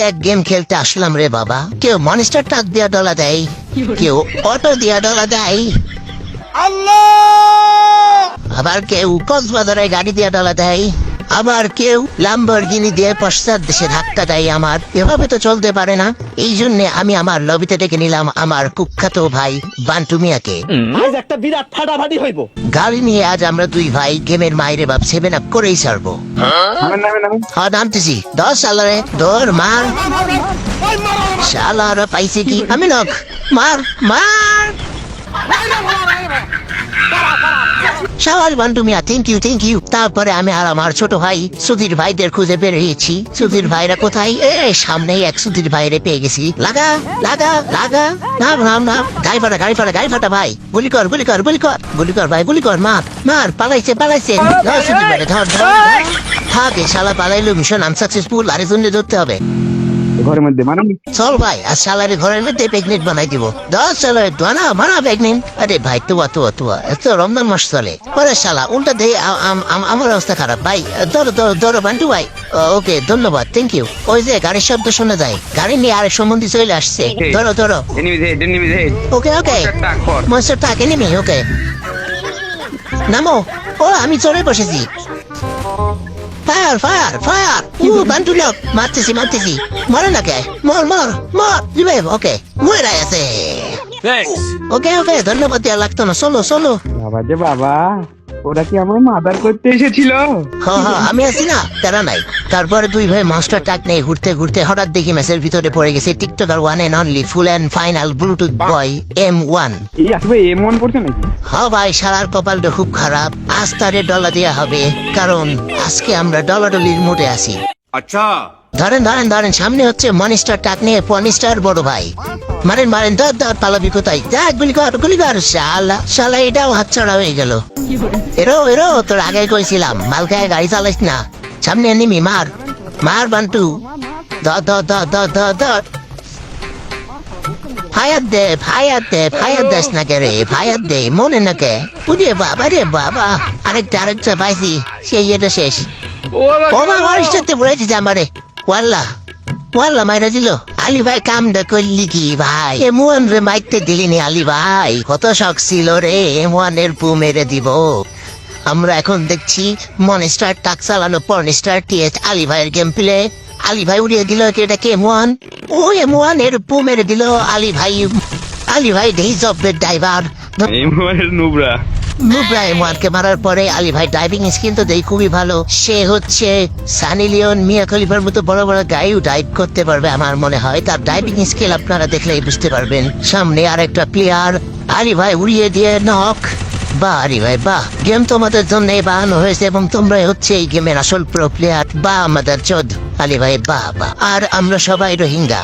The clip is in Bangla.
এক গেম খেলতে আসলাম রে বাবা। কেউ মনস্টার ট্রাক দিয়া ডলা দেয়, কেউ অটো দিয়া ডলা দেয়, আবার কেউ কক্সবাজারে গাড়ি দিয়া ডলা দেয়, আবার কেউ ল্যাম্বরগিনি দিয়ে পশ্চাৎ দেশে ধাক্কা দেয়। আমার এভাবে তো চলতে পারে না। এই জন্য আমি আমার লবিতে ডেকে নিলাম আমার কুখ্যাত ভাই বান্টু মিয়াকে। আজ একটা বিরাট ফাটাফাটি হইব। গাড়ি নিয়ে আজ আমরা দুই ভাই গেমের মাইরে বাপ 7 আপ করেই ছাড়বো। হ্যাঁ নামতেছি। 10 সালারে দৌড় মার। শালারা পাইছে কি? আমি নক মার মার। সবাই বান্টু মিয়া থ্যাংক ইউ। তারপরে আমি আর আমার ছোট ভাই সুধীর ভাইদের খুঁজে বেরিয়েছি। সুধীর ভাইরা কোথায়? সামনেই এক সুধীর ভাইরে পেয়ে গেছি। লাগা লাগা লাগা নাম গাড়ি ফাটা ভাই। গুলি কর ভাই, গুলি কর। মার পালাইছে। ধর সুধীর ভাইরে, ধর থাকে শালা পালাইলো, মিশন আনসাকসেসফুল। আরেকজনকে ধরতে হবে ঘরের মধ্যে মানাম। চল ভাই, আর শালারে ঘরের মধ্যে প্রেগনেন্ট বানাই দিব। 10 সালের বানা প্রেগনেন্ট। আরে ভাই তুয়া এত রমজান মাস চলে। পরে শালা উল্টা দে আমার অবস্থা খারাপ ভাই। ধরো বান্টু ভাই। ওকে ধন্যবাদ, থ্যাংক ইউ। ওই যে গাড়ির শব্দ শোনা যায়, গাড়ি নিয়ে আরেক সম্বন্ধী চলে আসছে। ধরো ওকে মনস্টার ট্রাক এনিমি। ওকে নামো। ও আমি চলে বসেছি। ফায়ার বান্টু লোক মারতেছি। মরে না কে? মর রিভাইভ। ওকে মরে আছে। ওকে ধন্যবাদ দেওয়া লাগতো না। চলো। বাবা যে বাবা, ওরা কি আমার মাদার করতে এসেছিল? হ্যাঁ আমি আছি না, তারা নাই। তারপরে দুই ভাই মাস্টার ট্রাক নিয়ে ঘুরতে হঠাৎ দেখি ম্যাচের ভিতরে পড়ে গেছে TikToker one and only full and final Bluetooth boy M1। এই আসবে M1 পড়ছে নাকি? হ্যাঁ ভাই, শালার কপালটা খুব খারাপ। আজ তারে ডলা দেওয়া হবে, কারণ আজকে আমরা ডলাডলির মোডে আছি। আচ্ছা ধরেন সামনে হচ্ছে মনস্টার ট্রাক নিয়ে পনিস্টার বড় ভাই। মারেন ধর পালাবি কোথায়? যা গুলি কর। শালা এটাও হাতছাড়া হয়ে গেল। এরো তোর আগে কইছিলাম মালকায় গাড়ি চালাইস না। সামনে নিমি মার বান্টু। ধর ফায়ার দেস না কে রে? ফায়ার দে মনে না কে? রে বাবা আরেকটা পাইছি। সেই এটা শেষ। আমার সাথে বলেছি যে আমারে ওয়াল্লা মাইরা দিল। আলী ভাই কামটা করলি কি ভাই? M1 রে মাইতে দিলি নি আলী ভাই? কত শখ ছিল রে M1 এর পু মেরে দিব। আমরা এখন দেখছি মনস্টার ট্রাক চালানো পর্নস্টার TH আলী ভাইয়ের গেম প্লে। আলী ভাই উড়িয়ে দিল এটা কে M1? ও M1 এর পু মেরে দিল আলী ভাই days of the driver. Nubra M1কে মারার পরে আলী ভাই ড্রাইভিং স্কিল তো দেই খুবই ভালো। সে হচ্ছে সানি লিওন, মিয়া খলিফার মতো বড় গাড়িও ড্রাইভ করতে পারবে আমার মনে হয়। তার ড্রাইভিং স্কিল আপনারা দেখলেই বুঝতে পারবেন। সামনে আরেকটা প্লেয়ার, আলী ভাই উড়িয়ে দিয়ে নক। বাহ আলী ভাই বাহ, গেম তোমাদের জন্য বানানো হয়েছে এবং তোমরা হচ্ছে এই গেমের আসল প্রো প্লেয়ার। বা আমাদের চোদ আলী ভাই বাহ। আর আমরা সবাই রোহিঙ্গা।